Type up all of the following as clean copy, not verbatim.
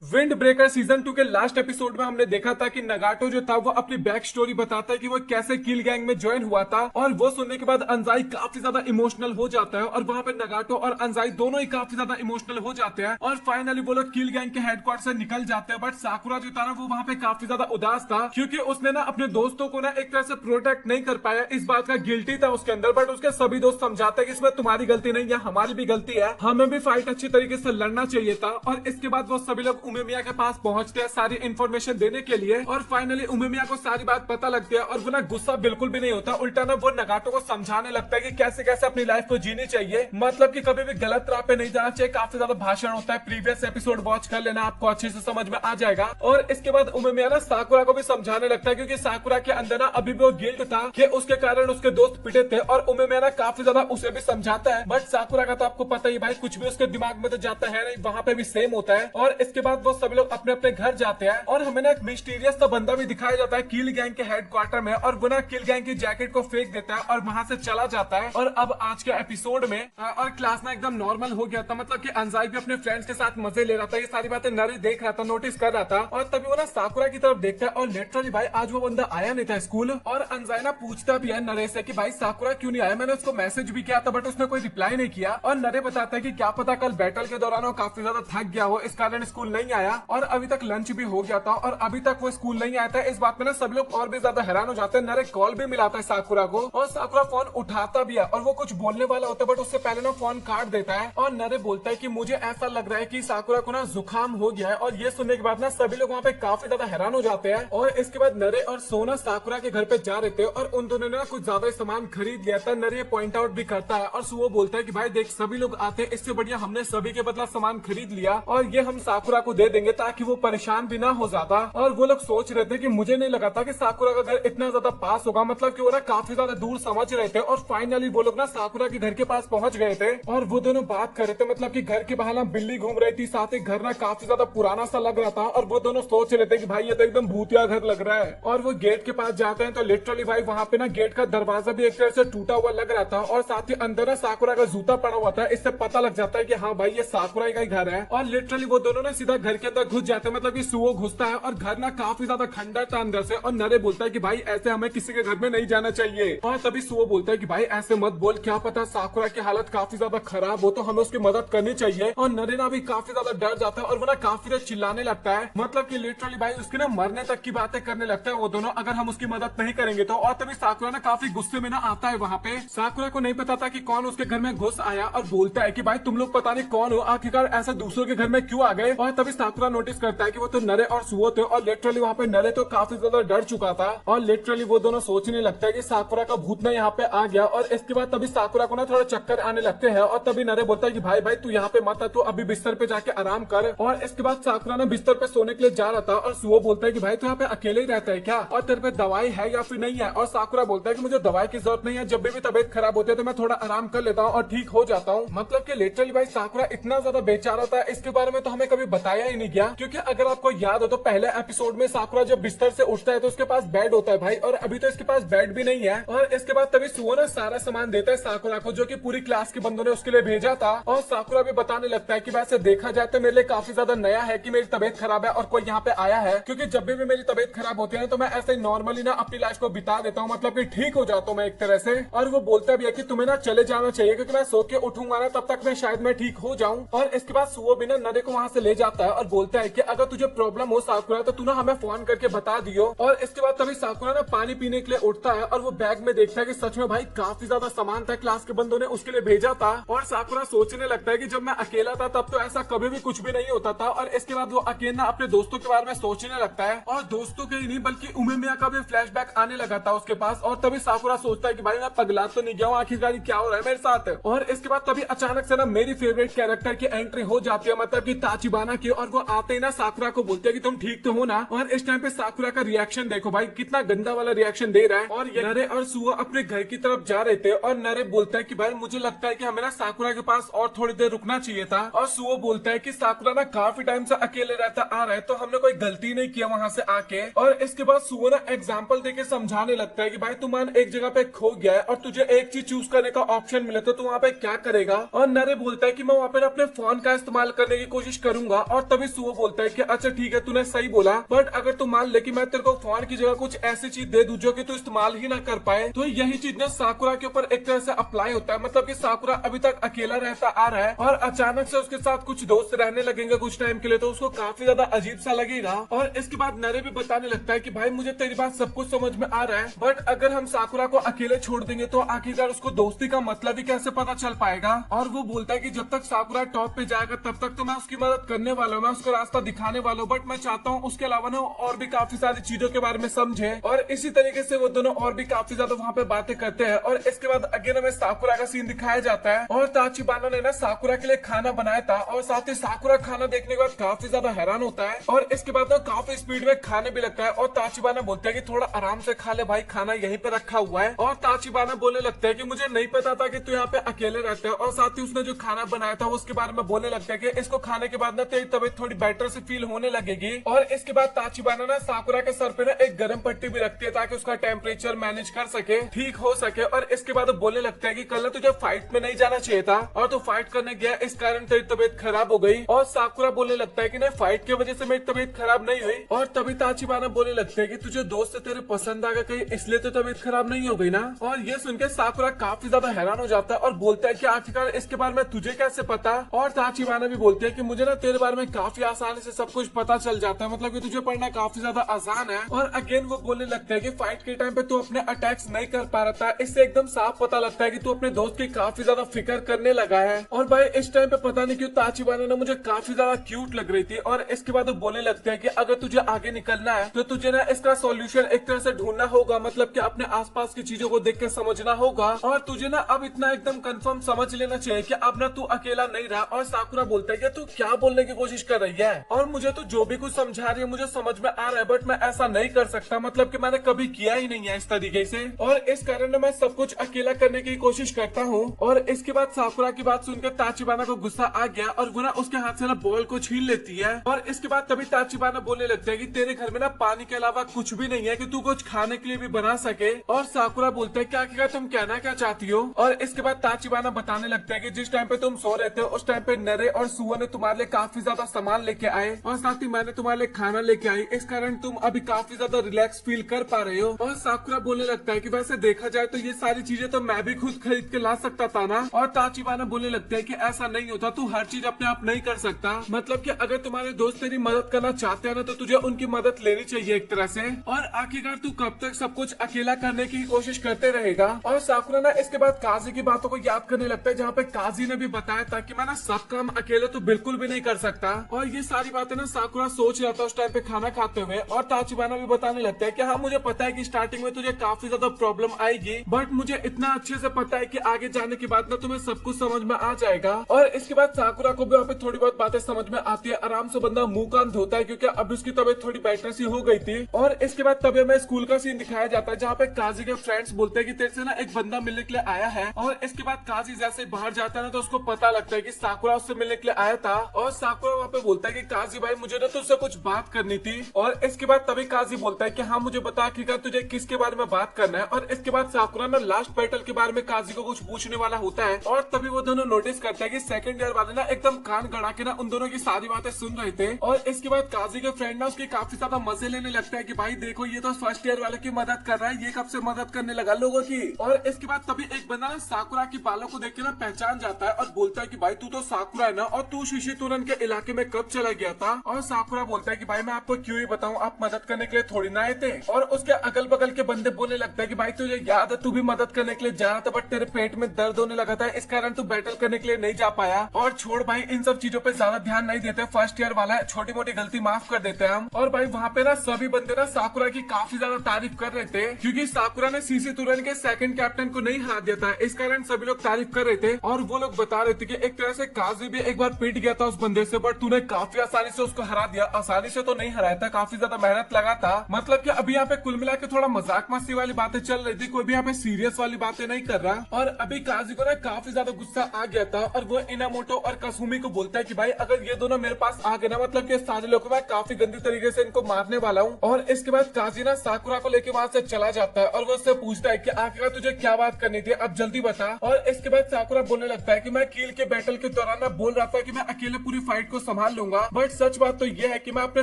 Wind breaker season 2 के last episode में हमने देखा था कि नगाटो जो था वो अपनी बैक स्टोरी बताता है कि वो कैसे किल गैंग में ज्वाइन हुआ था। और वो सुनने के बाद अंजाई काफी ज्यादा इमोशनल हो जाता है और वहां पे नगाटो और अंजाई दोनों ही काफी ज्यादा इमोशनल हो जाते हैं और फाइनली वो लोग किल गैंग के हेडक्वार्टर से निकल जाते हैं। बट साकुरा जो था ना वो वहां पे काफी ज्यादा उदास था क्योंकि उसने ना अपने दोस्तों को ना एक तरह से प्रोटेक्ट नहीं कर पाया। इस बात का गिल्टी था उसके अंदर। बट उसके सभी दोस्त समझाते हैं कि इसमें तुम्हारी गलती नहीं है, हमारी भी गलती है, हमें भी फाइट अच्छी तरीके से लड़ना चाहिए था। और इसके बाद वो सभी लोग उमेमिया के पास पहुंचते हैं सारी इन्फॉर्मेशन देने के लिए और फाइनली उमेमिया को सारी बात पता लगती है और वो ना गुस्सा बिल्कुल भी नहीं होता, उल्टा ना वो नगाटो को समझाने लगता है कि कैसे कैसे अपनी लाइफ को जीनी चाहिए, मतलब कि कभी भी गलत राह पे नहीं जाना चाहिए। काफी ज्यादा भाषण होता है, प्रीवियस एपिसोड वॉच कर लेना, आपको अच्छे से समझ में आ जाएगा। और इसके बाद उमेमिया ना साकुरा को भी समझाने लगता है क्योंकि साकुरा के अंदर ना अभी भी वो गिल्ट था कि उसके कारण उसके दोस्त पिटे थे और उमेमिया ना काफी ज्यादा उसे भी समझाता है। बट साकुरा का तो आपको पता ही भाई, कुछ भी उसके दिमाग में तो जाता है नहीं, वहां पे भी सेम होता है। और इसके बाद वो सभी लोग अपने अपने घर जाते हैं और हमें ना एक मिस्टीरियस सा बंदा भी दिखाया जाता है किल गैंग के हेडक्वार्टर में और वो ना किल गैंग की जैकेट को फेंक देता है और वहां से चला जाता है। और अब आज के एपिसोड में और क्लास ना एकदम नॉर्मल हो गया था, मतलब कि अंजाई भी अपने फ्रेंड्स के साथ मजे ले रहा था, ये सारी बातें नरी देख रहा था, नोटिस कर रहा था। और तभी वो ना साकुरा की तरफ देखता है और लिटरली भाई आज वो बंदा आया नहीं था स्कूल। और अंजाई ना पूछता भी है नरे से कि भाई साकुरा क्यों नहीं आया, मैंने उसको मैसेज भी किया था बट उसने कोई रिप्लाई नहीं किया। और नरे बताता है कि क्या पता कल बैटल के दौरान वो काफी ज्यादा थक गया हो, इस कारण स्कूल नहीं आया। और अभी तक लंच भी हो गया था और अभी तक वो स्कूल नहीं आया था। इस बात में ना सब लोग और भी ज्यादा हैरान हो जाते हैं। नरे कॉल भी मिलाता है साकुरा को और साकुरा फोन उठाता भी है और वो कुछ बोलने वाला होता है बट उससे पहले ना फोन काट देता है। और नरे बोलता है कि मुझे ऐसा लग रहा है कि साकुरा को ना जुकाम हो गया है। और ये सुनने के बाद ना सभी लोग वहाँ पे काफी ज्यादा हैरान हो जाते हैं। और इसके बाद नरे और सोना साकुरा के घर पे जा रहे थे और उन दोनों ने ना कुछ ज्यादा सामान खरीद लिया था। नरे पॉइंट आउट भी करता है और सुओ बोलता है कि भाई देख सभी लोग आते हैं, इससे बढ़िया हमने सभी के बदला सामान खरीद लिया और ये हम साकुरा को दे देंगे ताकि वो परेशान भी ना हो जाता। और वो लोग सोच रहे थे कि मुझे नहीं लगा था कि साकुरा का घर इतना ज्यादा पास होगा, मतलब कि वो ना काफी ज्यादा दूर समझ रहे थे। और फाइनली वो लोग ना साकुरा के घर के पास पहुंच गए थे और वो दोनों बात कर रहे थे, मतलब कि घर के बाहर ना बिल्ली घूम रही थी, साथ ही घर ना काफी ज्यादा पुराना सा लग रहा था। और वो दोनों सोच रहे थे कि भाई ये तो एकदम भूतिया घर लग रहा है। और वो गेट के पास जाते हैं तो लिटरली भाई वहाँ पे ना गेट का दरवाजा भी एक तरह से टूटा हुआ लग रहा था और साथ ही अंदर ना साकुरा का जूता पड़ा हुआ था। इससे पता लग जाता है कि हाँ भाई ये साकुरा का ही घर है। और लिटरली वो दोनों ना सीधा घर के अंदर घुस जाते हैं, मतलब कि सुओ घुसता है और घर ना काफी ज्यादा खंडर था अंदर से। और नरे बोलता है कि भाई ऐसे हमें किसी के घर में नहीं जाना चाहिए। और तभी सुओ बोलता है कि भाई ऐसे मत बोल, क्या पता साकुरा की हालत काफी ज्यादा खराब हो तो हमें उसकी मदद करनी चाहिए। और नरे ना भी काफी ज्यादा डर जाता है और वो ना काफी देर चिल्लाने लगता है, मतलब कि लिटरली भाई उसके ना मरने तक की बातें करने लगता है वो दोनों, अगर हम उसकी मदद नहीं करेंगे तो। और तभी साकुरा ना काफी गुस्से में ना आता है वहाँ पे। साकुरा को नहीं पता था कि कौन उसके घर में घुस आया और बोलता है कि भाई तुम लोग पता नहीं कौन हो, आखिरकार ऐसा दूसरों के घर में क्यों आ गए। और तभी साकुरा नोटिस करता है कि वो तो नरे और सुओ थे और लिटरली वहाँ पे नरे तो काफी ज्यादा डर चुका था। और लिटरली वो दोनों सोचने लगता है कि साकुरा का भूत ना यहाँ पे आ गया। और इसके बाद तभी साकुरा को ना थोड़ा चक्कर आने लगते हैं और तभी नरे बोलता है कि भाई भाई तू यहाँ पे मत आ, तू अभी बिस्तर पे जाके आराम कर। और इसके बाद साकुरा ना बिस्तर पे सोने के लिए जा रहा था और सुओ बोलता है कि भाई तू यहाँ पे अकेले ही रहता है क्या, और तेरे पे दवाई है या फिर नहीं है। और साकुरा बोलता है कि मुझे दवाई की जरूरत नहीं है, जब भी तबीयत खराब होती है तो मैं थोड़ा आराम कर लेता हूँ और ठीक हो जाता हूँ। मतलब कि लिटरली भाई साकुरा इतना ज्यादा बेचारा था, इसके बारे में तो हमें कभी बताया ही नहीं गया। क्योंकि अगर आपको याद हो तो पहले एपिसोड में साकुरा जब बिस्तर से उठता है तो उसके पास बेड होता है भाई, और अभी तो इसके पास बेड भी नहीं है। और इसके बाद तभी सुओ ना सारा सामान देता है साकुरा को जो कि पूरी क्लास के बंदों ने उसके लिए भेजा था। और साकुरा भी बताने लगता है कि वैसे देखा जाए तो मेरे लिए काफी ज्यादा नया है कि मेरी तबीयत खराब है और कोई यहाँ पे आया है, क्योंकि जब भी मेरी तबीयत खराब होती है तो मैं ऐसे नॉर्मली ना अपनी लाइफ को बिता देता हूँ, मतलब कि ठीक हो जाता हूँ मैं एक तरह से। और वो बोलता भी है कि तुम्हें ना चले जाना चाहिए क्योंकि मैं सो के उठूंगा ना तब तक मैं शायद मैं ठीक हो जाऊँ। और इसके बाद सुओ भी ना नरे को वहाँ से ले जाता है और बोलता है कि अगर तुझे प्रॉब्लम हो साकुरा तो तू ना हमें फोन करके बता दियो। और इसके बाद तभी साकुरा ना पानी पीने के लिए उठता है और वो बैग में देखता है कि सच में भाई काफी ज्यादा सामान था, क्लास के बंदों ने उसके लिए भेजा था। और साकुरा सोचने लगता है कि जब मैं अकेला था तब तो ऐसा कभी भी कुछ भी नहीं होता था। और इसके बाद वो अकेला अपने दोस्तों के बारे में सोचने लगता है और दोस्तों के ही नहीं बल्कि उमेमिया का भी फ्लैशबैक आने लगा था उसके पास। और तभी साकुरा सोचता है कि भाई मैं पगला तो नहीं गया हूँ, आखिरकार क्या हो रहा है मेरे साथ। और इसके बाद तभी अचानक से ना मेरी फेवरेट कैरेक्टर की एंट्री हो जाती है, मतलब कि ताचिबाना की। और वो आते ही ना साकुरा को बोलते हैं कि तुम ठीक तो हो ना। और इस टाइम पे साकुरा का रिएक्शन देखो भाई, कितना गंदा वाला रिएक्शन दे रहा है। और नरे और सुओ अपने घर की तरफ जा रहे थे और नरे बोलता है कि भाई मुझे लगता है कि हमें ना साकुरा के पास और थोड़ी देर रुकना चाहिए था। और सुओ बोलता है कि साकुरा ना काफी टाइम से अकेले रहता आ रहा है तो हमने कोई गलती नहीं किया वहां से आके। और इसके बाद सुओ ना एग्जाम्पल देके समझाने लगता है कि भाई तुम एक जगह पे खो गया है और तुझे एक चीज चूज करने का ऑप्शन मिले तो तू वहाँ पे क्या करेगा। और नरे बोलता है कि मैं वहाँ पे अपने फोन का इस्तेमाल करने की कोशिश करूंगा। और तभी सुओ बोलता है कि अच्छा ठीक है तूने सही बोला, बट अगर तू मान ले कि मैं तेरे को फोन की जगह कुछ ऐसी चीज दे दूं जो कि तू इस्तेमाल ही ना कर पाए, तो यही चीज ना साकुरा के ऊपर एक तरह से अप्लाई होता है। मतलब कि साकुरा अभी तक अकेला रहता आ रहा है और अचानक से उसके साथ कुछ दोस्त रहने लगेंगे कुछ टाइम के लिए, तो उसको काफी ज्यादा अजीब सा लगेगा। और इसके बाद नरे भी बताने लगता है कि भाई मुझे तेरी बात सब कुछ समझ में आ रहा है, बट अगर हम साकुरा को अकेले छोड़ देंगे तो आखिरकार उसको दोस्ती का मतलब ही कैसे पता चल पाएगा। और वो बोलता है कि जब तक साकुरा टॉप पे जाएगा तब तक तो मैं उसकी मदद करने वाला हूँ, मैं उसको रास्ता दिखाने वाला हूँ, बट मैं चाहता हूँ उसके अलावा ना और भी काफी सारी चीजों के बारे में समझे। और इसी तरीके से वो दोनों और भी काफी ज्यादा वहाँ पे बातें करते हैं। और इसके बाद अगेन हमें साकुरा का सीन दिखाया जाता है और ताचिबाना ने ना साकुरा के लिए खाना बनाया था और साथ ही साकुरा खाना देखने के बाद काफी ज्यादा हैरान होता है और इसके बाद ना काफी स्पीड में खाने भी लगता है। और ताचिबाना बोलता है कि थोड़ा आराम से खा ले भाई, खाना यहीं पे रखा हुआ है। और ताचिबाना बोलने लगता है कि मुझे नहीं पता था कि तू यहाँ पे अकेले रहता है। और साथ ही उसने जो खाना बनाया था उसके बारे में बोलने लगता है कि इसको खाने के बाद ना तेरी तबीयत थोड़ी बेटर से फील होने लगेगी। और इसके बाद ताचिबाना ना साकुरा के सर पे ना एक गर्म पट्टी भी रखती है ताकि उसका टेम्परेचर मैनेज कर सके, ठीक हो सके। और इसके बाद बोलने लगता है कि कल तुझे फाइट में नहीं जाना चाहिए था और तू फाइट करने गया, इस कारण तेरी तबीयत खराब हो गई। और साकुरा बोलने लगता है कि नहीं, फाइट की वजह से मेरी तबीयत खराब नहीं हुई। और तभी ताचिबाना बोलने लगता है कि तुझे दोस्त से तेरे पसंद आ गया कहीं इसलिए तो तबीयत खराब नहीं हो गई ना। और ये सुनकर साकुरा काफी ज्यादा हैरान हो जाता है और बोलता है कि आखिरकार इसके बारे में तुझे कैसे पता। और ताचिबाना भी बोलती है कि मुझे ना तेरे बारे में काफी आसानी से सब कुछ पता चल जाता है, मतलब कि तुझे पढ़ना काफी ज्यादा आसान है। और अगेन वो बोलने लगता है कि फाइट के टाइम पे तू अपने अटैक्स नहीं कर पा रहा था, इससे एकदम साफ पता लगता है कि तू अपने दोस्त की काफी ज्यादा फिक्र करने लगा है। और भाई इस टाइम पे पता नहीं क्यों ताचिबाना ने मुझे काफी ज्यादा क्यूट लग रही थी। और इसके बाद वो बोलने लगते हैं कि अगर तुझे आगे निकलना है तो तुझे ना इसका सॉल्यूशन एक तरह से ढूंढना होगा, मतलब कि अपने आसपास की चीजों को देख के समझना होगा। और तुझे ना अब इतना एकदम कंफर्म समझ लेना चाहिए कि अब ना तू अकेला नहीं रहा। और साकुरा बोलता है कि तू क्या बोलने की कोशिश कर रही है और मुझे तो जो भी कुछ समझा रही है मुझे समझ में आ रहा है, बट मैं ऐसा नहीं कर सकता, मतलब कि मैंने कभी किया ही नहीं है इस तरीके से। और इस कारण मैं सब कुछ अकेला करने की कोशिश करता हूँ। और इसके बाद साकुरा की बात सुनकर ताचिबाना को गुस्सा आ गया और वो ना उसके हाथ से ना बॉल को छीन लेती है। और इसके बाद तभी ताचिबाना बोलने लगता है कि तेरे घर में ना पानी के अलावा कुछ भी नहीं है कि तू कुछ खाने के लिए भी बना सके। और साकुरा बोलता है क्या क्या तुम कहना क्या चाहती हो। और इसके बाद ताचिबाना बताने लगता है कि जिस टाइम पे तुम सो रहे थे उस टाइम पे नरे और सुआ ने तुम्हारे लिए काफी ज्यादा सामान लेके आए और साथ ही मैंने तुम्हारे लिए खाना लेके आई, इस कारण तुम अभी काफी ज्यादा रिलैक्स फील कर पा रहे हो। और साकुरा बोलने लगता है कि वैसे देखा जाए तो ये सारी चीजें तो मैं भी खुद खरीद के ला सकता था ना। और ताचिबाना बोलने लगता है कि ऐसा नहीं होता, तू हर चीज अपने आप नहीं कर सकता, मतलब कि अगर तुम्हारे दोस्त तेरी मदद करना चाहते हैं ना तो तुझे उनकी मदद लेनी चाहिए एक तरह से। और आखिरकार तू कब तक सब कुछ अकेला करने की कोशिश करते रहेगा। और साकुरा ना इसके बाद काजी की बातों को याद करने लगता है जहाँ पे काजी ने भी बताया था कि मैं ना सब काम अकेले तो बिल्कुल भी नहीं कर सकता। और ये सारी बातें ना साकुरा सोच रहा था उस टाइम पे खाना खाते हुए। और ताचिबाना भी बताने लगता है कि हाँ मुझे पता है कि स्टार्टिंग में तुझे काफी ज्यादा प्रॉब्लम आएगी, बट मुझे इतना अच्छे से पता है कि आगे जाने के बाद ना तुम्हें सब कुछ समझ में आ जाएगा। और इसके बाद साकुरा को भी वहाँ पे थोड़ी बहुत बातें समझ में आती है, आराम से बंदा मुंह कान धोता है क्योंकि अब उसकी तबीयत थोड़ी बेटर सी हो गई थी। और इसके बाद तभी हमें स्कूल का सीन दिखाया जाता है जहाँ पे काजी के फ्रेंड्स बोलते हैं कि तेरे से ना एक बंदा मिलने के लिए आया है। और इसके बाद काजी जैसे बाहर जाता है ना तो उसको पता लगता है कि साकुरा उससे मिलने के लिए आया था। और साकुरा वहाँ पे बोलता है कि काजी भाई मुझे ना तुझसे कुछ बात करनी थी। और इसके बाद तभी काजी बोलता है कि हाँ मुझे बता आखिरकार तुझे किसके बारे में बात करना है। और इसके बाद साकुरा ना लास्ट बैटल के बारे में काजी को कुछ पूछने वाला होता है। और तभी वो दोनों नोटिस करते हैं कि सेकंड ईयर वाले ना एकदम कान गड़ा के ना उन दोनों की सारी बातें सुन रहे थे। और इसके बाद काजी के फ्रेंड ना उसकी काफी ज्यादा मजे लेने लगता है कि भाई देखो ये तो फर्स्ट ईयर वाले की मदद कर रहा है, ये कब से मदद करने लगा लोगों की। और इसके बाद तभी एक बंदा ना साकुरा की बालों को देख के ना पहचान जाता है और बोलता है कि भाई तू तो साकुरा है ना, और तू शिशितुरन के इलाके में कब चला गया था। और साकुरा बोलता है कि भाई मैं आपको क्यों ही बताऊं, आप मदद करने के लिए थोड़ी ना आए थे। और उसके अगल बगल के बंदे बोलने लगता है कि भाई तुझे याद है तू भी मदद करने के लिए जा रहा था बट तेरे पेट में दर्द होने लगा था, इस कारण तू बैटल करने के लिए नहीं जा पाया। और छोड़ भाई इन सब चीजों पे ज्यादा ध्यान नहीं देते, फर्स्ट ईयर वाला है, छोटी मोटी गलती माफ कर देते हैं हम। और भाई वहाँ पे ना सभी बंदे ना साकुरा की काफी ज्यादा तारीफ कर रहे थे क्योंकि साकुरा ने शिशितुरन के सेकंड कैप्टन को नहीं हरा दिया था, इस कारण सभी लोग तारीफ कर रहे थे। और वो लोग बता रहे थे कि एक तरह से काजी भी एक बार पिट गया था उस बंदे से, बट तूने काफी आसानी से उसको हरा दिया। आसानी से तो नहीं हराया था, काफी ज्यादा मेहनत लगा था। मतलब कि अभी यहाँ पे कुल मिला के थोड़ा मजाक मस्ती वाली बातें चल रही थी, कोई भी यहाँ पे सीरियस वाली बातें नहीं कर रहा। और अभी काजी को ना काफी ज्यादा गुस्सा आ गया था और वो इनामोटो और कसुमी को बोलता है कि भाई अगर ये दोनों मेरे पास आ गए ना, मतलब कि सारे लोगों में काफी गंदी तरीके से इनको मारने वाला हूँ। और इसके बाद काजी ना साकुरा को लेके वहाँ से चला जाता है और वो उससे पूछता है कि आखिर तुझे क्या बात करनी थी, अब जल्दी बता। और इसके बाद साकुरा बोलने लगता है कि मैं कील के बैटल के दौरान ना बोल रहा था कि मैं अकेले पूरी फाइट को संभाल लूंगा, बट सच बात तो ये है कि मैं अपने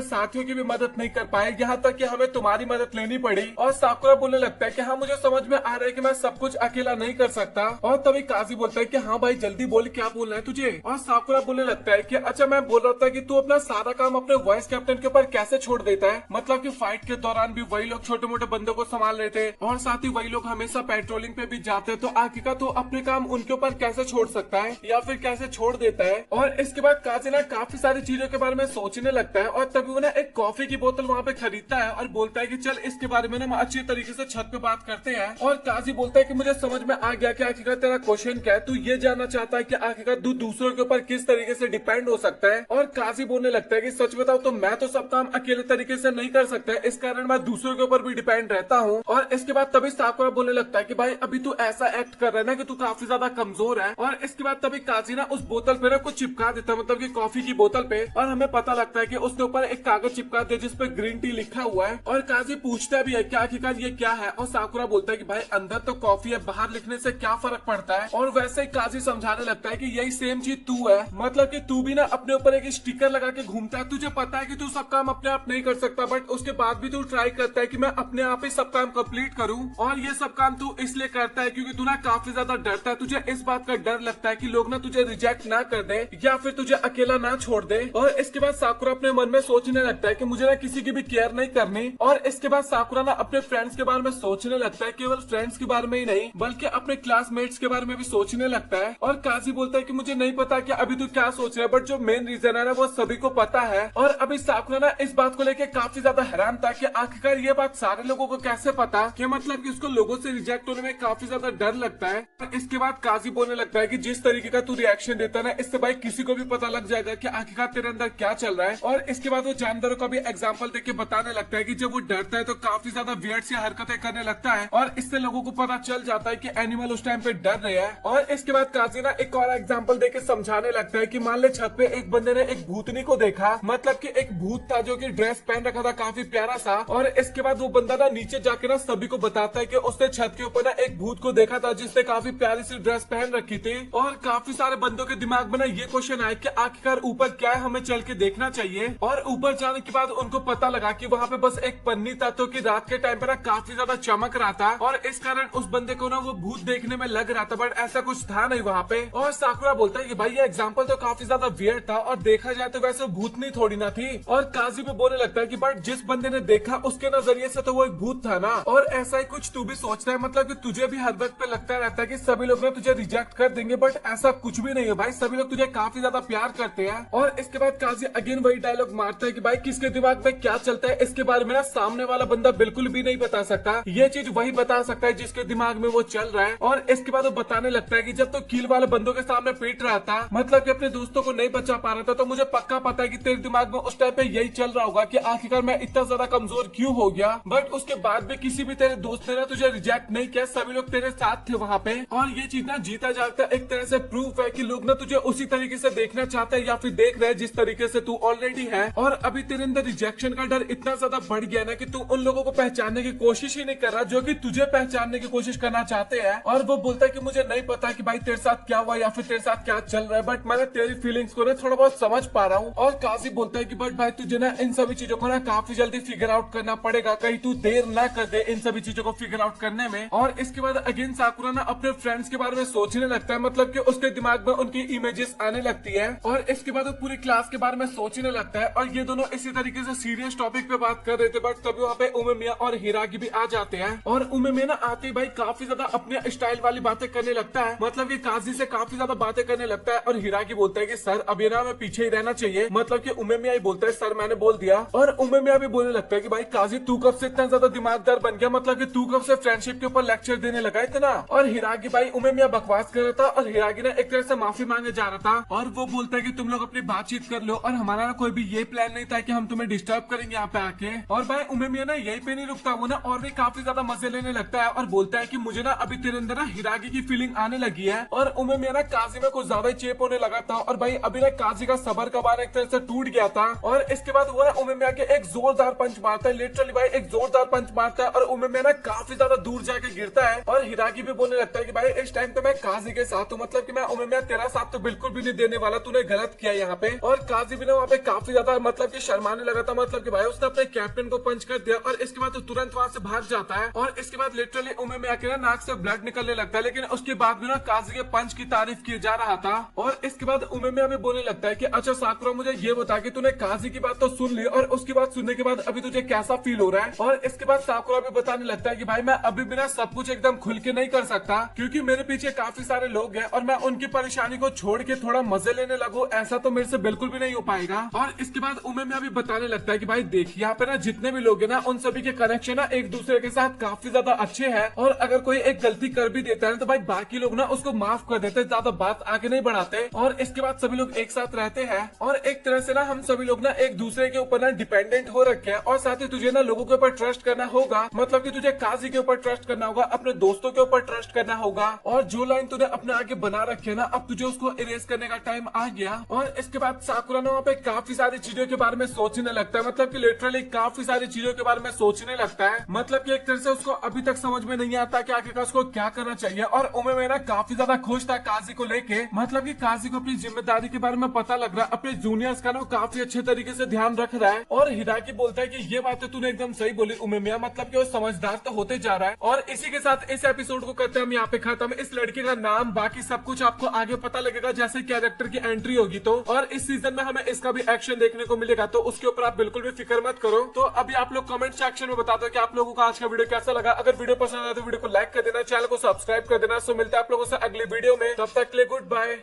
साथियों की भी मदद नहीं कर पाया, यहाँ तक कि हमें तुम्हारी मदद लेनी पड़ी। और साकुरा बोलने लगता है कि हाँ मुझे समझ में आ रहा है कि मैं सब कुछ अकेला नहीं कर सकता। और तभी काजी बोलता है कि हाँ भाई जल्दी बोल, क्या बोलना है तुझे। और साकुरा बोलने लगता है कि अच्छा मैं बोल रहा था कि तू अपना सारा काम अपने वाइस कैप्टन के ऊपर कैसे छोड़ देता है, मतलब कि फाइट के दौरान भी वही लोग छोटे मोटे बंदों को संभाल रहे थे और साथ ही वही लोग हमेशा पेट्रोलिंग पे भी जाते, तो आखिरकार तो अपने काम उनके ऊपर कैसे छोड़ सकता है या फिर कैसे छोड़ देता है। और इसके बाद काजी ना काफी सारी चीजों के बारे में सोचने लगता है और तभी वो ना एक कॉफी की बोतल वहाँ पे खरीदता है और बोलता है कि चल इसके बारे में ना हम अच्छी तरीके से छत पे बात करते हैं। और काजी बोलता है कि मुझे समझ में आ गया कि आखिरकार तेरा क्वेश्चन क्या है, तू ये जानना चाहता है कि आखिरकार तू दूसरों के ऊपर किस तरीके से डिपेंड हो सकता है। और काजी बोलने लगता है कि सच बताओ तो मैं तो सब काम अकेले तरीके से नहीं कर सकता, इस कारण मैं दूसरों के ऊपर भी डिपेंड रहता हूँ। और इसके बाद तभी साकुरा बोलने लगता है कि भाई अभी तू ऐसा एक्ट कर रहा है ना कि तू काफी ज्यादा कमजोर है। और इसके बाद तभी काजी ना उस बोतल पे ना कुछ चिपका देता है, मतलब कि कॉफी की बोतल पे, और हमें पता लगता है कि उसके ऊपर एक कागज चिपका दिया जिसपे ग्रीन टी लिखा हुआ है। और काजी पूछता भी है कि आखिरकार ये क्या है, और साकुरा बोलता है कि भाई अंदर तो कॉफी है, बाहर लिखने से क्या फर्क पड़ता है। और वैसे ही काजी समझाने लगता है कि यही सेम चीज तू है, मतलब कि तू भी ना अपने ऊपर एक स्टिकर लगा के घूमता है, तुझे पता है कि तू सब काम अपने आप नहीं कर सकता, बट उसके बाद भी तू ट्राई करता है कि मैं अपने आप ही सब काम कंप्लीट करूं। और ये सब काम तू इसलिए करता है क्योंकि तू ना काफी ज्यादा डरता है, तुझे इस बात का डर लगता है कि लोग ना तुझे रिजेक्ट ना कर दे या फिर तुझे अकेला ना छोड़ दे। और इसके बाद साकुरा अपने मन में सोचने लगता है कि मुझे ना किसी की भी केयर नहीं करनी। और इसके बाद साकुरा ना अपने फ्रेंड्स के बारे में सोचने लगता है, केवल फ्रेंड्स के बारे में ही नहीं बल्कि अपने क्लासमेट्स के बारे में भी सोचने लगता है। और काजी बोलता है कि मुझे नहीं पता कि अभी तू क्या सोच रहा है, बट जो मेन रीजन है ना वो सभी को पता है। और अभी साकुरा ना इस बात को लेकर काफी ज्यादा हैरान था कि आखिरकार ये बात सारे लोगों को कैसे पता, कि मतलब कि उसको लोगों से रिजेक्ट होने में काफी ज्यादा डर लगता है। इसके बाद काजी बोलने लगता है कि जिस तरीके का तू रिएक्शन देता है ना, इससे भाई किसी को भी पता लग जाएगा कि आखिरकार तेरे अंदर क्या चल रहा है। और इसके बाद वो जानवरों का भी एग्जाम्पल देके बताने लगता है कि जब वो डरता है तो काफी ज्यादा वियर्ड सी हरकतें करने लगता है, और इससे लोगों को पता चल जाता है कि एनिमल उस टाइम पे डर रहे हैं। और इसके बाद काजी ना एक और एग्जाम्पल देके समझाने लगता है कि मान ले छत पे एक बंदे ने एक भूतनी को देखा, मतलब कि एक भूत था जो कि ड्रेस पहन रखा था काफी प्यारा सा। और इसके बाद वो बंदा ना नीचे जाके ना सभी को बताता है कि उसने छत के ऊपर ना एक भूत को देखा था जिसने काफी प्यारी सी ड्रेस पहन रखी थी। और काफी सारे बंदों के दिमाग में ना ये क्वेश्चन आया कि आखिरकार ऊपर क्या है, हमें चल के देखना चाहिए। और ऊपर जाने के बाद उनको पता लगा कि वहाँ पे बस एक पन्नी था, तो कि रात के टाइम पे ना काफी ज्यादा चमक रहा था, और इस कारण उस बंदे को ना वो भूत देखने में लग रहा था, बट ऐसा कुछ था नहीं वहाँ पे। और साकुरा बोलता है कि भाई ये एग्जाम्पल तो काफी ज्यादा वियर्ड था, और देखा जाए तो वैसे भूतनी थोड़ी ना थी। और काजी भी बोलने लगता है कि बट जिस बंदे ने देखा उसके नजरिए से तो वो एक भूत था ना। और ऐसा ही कुछ तू भी सोचता है, मतलब कि तुझे भी हर वक्त पे लगता रहता है कि सभी लोग ना तुझे रिजेक्ट कर देंगे, बट ऐसा कुछ भी नहीं है भाई, सभी लोग तुझे काफी ज्यादा प्यार करते हैं। और इसके बाद काजी अगेन वही डायलॉग मारता है कि भाई किसके दिमाग में क्या चलता है इसके बारे में ना सामने वाला बंदा बिल्कुल भी नहीं बता सकता, ये चीज वही बता सकता है जिसके दिमाग में वो चल रहा है। और इसके बाद वो बताने लगता है कि जब तो किल वाले बंदों के सामने पीट रहा था, मतलब कि अपने दोस्तों को नहीं बचा पा रहा था, तो मुझे पक्का पता है कि तेरे दिमाग में उस टाइम पे यही चल रहा होगा कि आखिरकार मैं इतना ज्यादा कमजोर क्यों हो गया। बट उसके बाद भी किसी भी तेरे दोस्त ने ना तुझे रिजेक्ट नहीं किया, सभी लोग तेरे साथ थे वहाँ पे। और ये चीज ना जीता जागता एक तरह से प्रूफ है कि लोग ना तुझे उसी तरीके से देखना चाहते हैं या फिर देख रहे हैं जिस तरीके से तू ऑलरेडी है। और अभी तेरे अंदर रिजेक्शन का डर इतना ज्यादा बढ़ गया ना कि तू उन लोगों को पहचानने की कोशिश ही नहीं कर रहा जो कि तुझे पहचानने की कोशिश करना चाहते हैं। और वो बोलता है कि मुझे नहीं पता कि भाई तेरे साथ क्या हुआ या फिर तेरे साथ क्या चल रहा है, बट मैं तेरी फीलिंग्स को ना थोड़ा बहुत समझ पा रहा हूँ। और काजी बोलता है कि बट भाई तुझे ना इन सभी चीजों को ना काफी जल्दी फिगर आउट करना पड़ेगा, कहीं तू देर ना कर दे इन सभी चीजों को फिगर आउट करने में। और इसके बाद अगेन साकुरा ना अपने फ्रेंड्स के बारे में सोचने लगता है, मतलब कि उसके दिमाग में उनकी इमेजेस आने लगती है। और इसके बाद वो पूरी क्लास के बारे में सोचने लगता है। और ये दोनों इसी तरीके से सीरियस टॉपिक पे बात कर रहे थे, बट तभी वहाँ पे उमेमिया और हिरागी भी आ जाते हैं। और उमेमिया ना आते ही भाई काफी ज्यादा अपने स्टाइल वाली बातें करने लगता है, मतलब कि काजी से काफी ज्यादा बातें करने लगता है। और हिरागी बोलता है कि सर अब ये ना हमें पीछे ही रहना चाहिए, मतलब कि उमेमिया ही बोलता है सर मैंने बोल दिया। और उमेमिया भी बोलने लगता है कि भाई काजी तू कब से इतना ज्यादा दिमागदार बन गया, मतलब कि तू कब से फ्रेंडशिप के ऊपर लेक्चर देने लगा इतना। और हिरागी भाई उमेमिया बकवास कर रहा था और हिरागी ने एक तरह से माफी मांगे जा रहा था। और वो बोलता है कि तुम लोग अपनी बातचीत कर लो, और हमारा कोई भी ये प्लान नहीं था कि हम तुम्हें डिस्टर्ब करेंगे यहाँ पे आके। और भाई उमेमिया ना यही पे नहीं रुकता, वो ना और भी काफी ज्यादा मजे लेने लगता है और बोलता है कि मुझे ना अभी तेरे अंदर ना हिरागी की फीलिंग आने लगी है। और उमेमिया ना काजी में कुछ ज्यादा ही चेप होने लगा था, और भाई अभी ना काजी का सबर का बार एक तरह से टूट गया था। और इसके बाद वो ना उमेमिया के एक जोरदार पंच मारता है, लिटरली भाई एक जोरदार पंच मारता है, और उमेमिया ना काफी ज्यादा दूर जाके गिरता है। और हिरागी भी बोलने लगता है कि भाई इस टाइम तो मैं काजी के साथ हूँ, मतलब कि मैं उमेमिया तेरा साथ तो बिल्कुल भी नहीं देने वाला, तूने गलत किया यहाँ पे, और काजी भी ना वहाँ पे काफी ज्यादा मतलब कि शर्माने लगा था, मतलब कि भाई उसने अपने कैप्टन को पंच कर दिया और इसके बाद तो तुरंत वहाँ से भाग जाता है। और इसके बाद लिटरली उमे में आके ना नाक से ब्लड निकलने लगता है, लेकिन उसके बाद भी ना काजी के पंच की तारीफ की जा रहा था। और इसके बाद उमे में हमें बोलने लगता है कि अच्छा साकुरा मुझे ये बता कि तूने काजी की बात तो सुन ली और उसकी बात सुनने के बाद अभी तुझे कैसा फील हो रहा है। और इसके बाद साकुरा भी बताने लगता है कि भाई मैं अभी भी ना सब कुछ एकदम खुल के नहीं कर सकता, क्योंकि मेरे पीछे काफी सारे लोग हैं और मैं उनकी परेशानी को छोड़ के थोड़ा मजे लेने लगूं, ऐसा तो मेरे से बिल्कुल भी नहीं हो पाएगा। और इसके बाद उमे में अभी बताने लगता है कि भाई देख यहाँ पे ना जितने भी लोग हैं ना उन सभी के कनेक्शन ना एक दूसरे के साथ काफी ज्यादा अच्छे हैं, और अगर कोई एक गलती कर भी देता है तो भाई बाकी लोग ना उसको माफ कर देते, ज्यादा बात आगे नहीं बढ़ाते। और इसके बाद सभी लोग एक साथ रहते हैं और एक तरह से ना हम सभी लोग ना एक दूसरे के ऊपर ना डिपेंडेंट हो रखे हैं। और साथ ही तुझे ना लोगों के ऊपर ट्रस्ट करना होगा, मतलब कि तुझे काजी के ऊपर ट्रस्ट करना होगा, अपने दोस्तों के ऊपर ट्रस्ट करना होगा, और जो लाइन तूने अपने आगे बना रखे है ना अब तुझे उसको इरेज करने का टाइम आ गया। और इसके बाद साकुरा ना वहाँ पे काफी सारी चीजों के बारे में सोचने लगता है, मतलब कि लिटरली काफी सारी चीजों के बारे में सोचने लगता है, मतलब कि एक तरह से उसको अभी तक समझ में नहीं आता कि आखिरकार उसको क्या करना चाहिए। और उमे में ना काफी ज्यादा खुश था काजी को लेके, मतलब कि काजी को अपनी जिम्मेदारी के बारे में पता लग रहा है, अपने जूनियर्स का ना काफी अच्छे तरीके से ध्यान रख रहा है। और हिराकी बोलता है कि ये बातें तूने एकदम सही बोली उमेमिया, मतलब कि वो समझदार तो होते जा रहा है। और इसी के साथ इस एपिसोड को करते हैं हम यहाँ पे खत्म। इस लड़के का नाम बाकी सब कुछ आपको आगे पता लगेगा जैसे कैरेक्टर की एंट्री होगी तो, और इस सीजन में हमें इसका भी एक्शन देखने को मिलेगा, तो उसके ऊपर आप बिल्कुल भी फिक्र मत करो। तो अभी आप लोग कमेंट सेक्शन में बता दो कि आप लोगों को आज का वीडियो कैसा लगा। अगर वीडियो पसंद आया तो वीडियो को लाइक कर देना, चैनल को सब्सक्राइब कर देना। सो मिलते हैं आप लोगों से अगली वीडियो में, तब तक के लिए गुड बाय।